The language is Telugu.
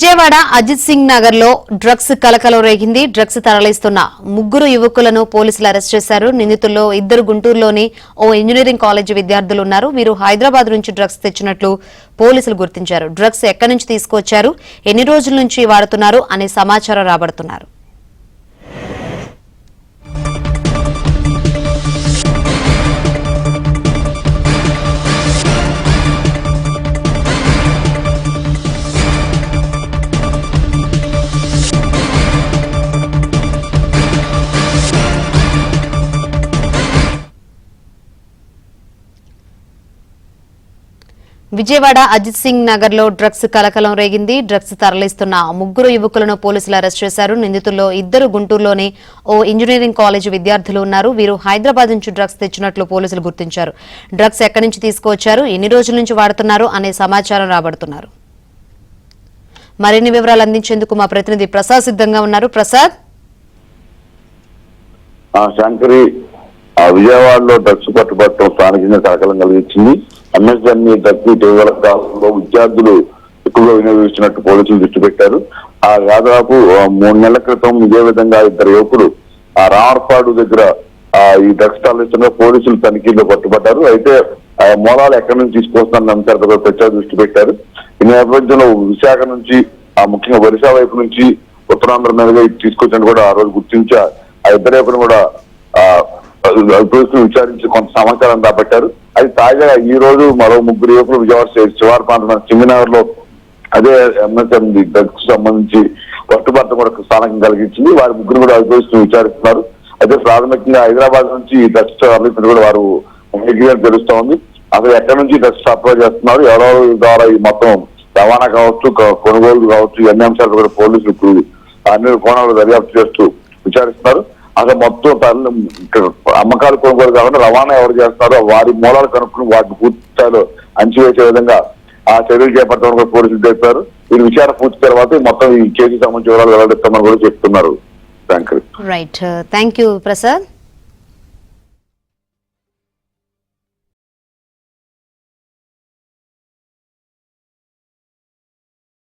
విజయవాడ అజిత్ సింగ్ నగర్ లో డ్రగ్స్ కలకలం రేగింది. డ్రగ్స్ తరలిస్తున్న ముగ్గురు యువకులను పోలీసులు అరెస్ట్ చేశారు. నిందితుల్లో ఇద్దరు గుంటూరులోని ఓ ఇంజనీరింగ్ కాలేజీ విద్యార్థులు ఉన్నారు. వీరు హైదరాబాద్ నుంచి డ్రగ్స్ తెచ్చినట్లు పోలీసులు గుర్తించారు. డ్రగ్స్ ఎక్కడి నుంచి తీసుకొచ్చారు, ఎన్ని రోజుల నుంచి వాడుతున్నారు అనే సమాచారం రాబడుతున్నారు. విజయవాడ అజిత్ సింగ్ నగర్ లో డ్రగ్స్ కలకలం రేగింది. డ్రగ్స్ తరలిస్తున్న ముగ్గురు యువకులను పోలీసులు అరెస్ట్ చేశారు. నిందితుల్లో ఇద్దరు గుంటూరులోని ఓ ఇంజనీరింగ్ కాలేజీ విద్యార్థులు ఉన్నారు. వీరు హైదరాబాద్ నుంచి డ్రగ్స్ తెచ్చినట్లు పోలీసులు గుర్తించారు. డ్రగ్స్ ఎక్కడి నుంచి తీసుకువచ్చారు, ఎన్ని రోజుల నుంచి వాడుతున్నారు అనే సమాచారం రాబడుతున్నారు. మరిన్ని వివరాలు అందించేందుకు మా ప్రతినిధి ప్రసాద్ సిద్ధంగా ఉన్నారు. ప్రసాద్, శంకరి విజయవాడలో డ్రగ్స్ పట్టుబట్టడం స్థానికంగా కలకలం కలిగించింది. ఎంఎస్ఎంఈ డ్రగ్స్ ఇటీవల కాలంలో విద్యార్థులు ఎక్కువగా వినియోగిస్తున్నట్టు పోలీసులు దృష్టి పెట్టారు. దాదాపు 3 నెలల క్రితం ఇదే విధంగా ఇద్దరు యువకులు రామర్పాడు దగ్గర ఈ డ్రగ్స్ తరలిస్తున్న పోలీసులు తనిఖీలో పట్టుబడ్డారు. అయితే మూలాలు ఎక్కడి నుంచి తీసుకొస్తున్న అంశాలపై ప్రత్యేక దృష్టి పెట్టారు. ఈ నేపథ్యంలో విశాఖ నుంచి ముఖ్యంగా ఒరిస్సా వైపు నుంచి ఉత్తరాంధ్ర మీదుగా తీసుకొచ్చినట్టు కూడా ఆ రోజు గుర్తించి ఆ ఇద్దరు యువకులు కూడా పోలీసులు విచారించి కొంత సమాచారం రాబట్టారు. అది తాజాగా ఈ రోజు మరో ముగ్గురు యువకులు విజయవాడ శివారు ప్రాంతం సింగనగర్ లో అదే ఎంఎస్ఎంఈ డ్రగ్స్ సంబంధించి పట్టుబట్టం కూడా స్థానం కలిగించింది. వారి ముగ్గురు కూడా పోలీసులు విచారిస్తున్నారు. అయితే ప్రాథమికంగా హైదరాబాద్ నుంచి ఈ డ్రగ్స్ తరలించిన కూడా వారు తెలుస్తా ఉంది. అసలు ఎక్కడి నుంచి డ్రగ్స్ సప్లై చేస్తున్నారు, ఎవరెవరి ద్వారా ఈ మొత్తం రవాణా కావచ్చు, కొనుగోలు కావచ్చు, ఇవన్నీ అంశాలు కూడా పోలీసులు అన్ని కోణాలు దర్యాప్తు చేస్తూ విచారిస్తున్నారు. అసలు మొత్తం అమ్మకాలు కొనుగోలు కాకుండా రవాణా ఎవరు చేస్తారో వారి మూలాలు కనుక్కుని వాటిని పూర్తి స్థాయిలో అంచివేసే విధంగా ఆ చర్యలు చేపట్టడం కూడా పోలీసులు చెప్పారు. వీరి విచారణ పూర్తి తర్వాత మొత్తం ఈ కేసుకు సంబంధించి వివరాలు వెల్లడిస్తామని కూడా చెప్తున్నారు. Right, thank you Prasad.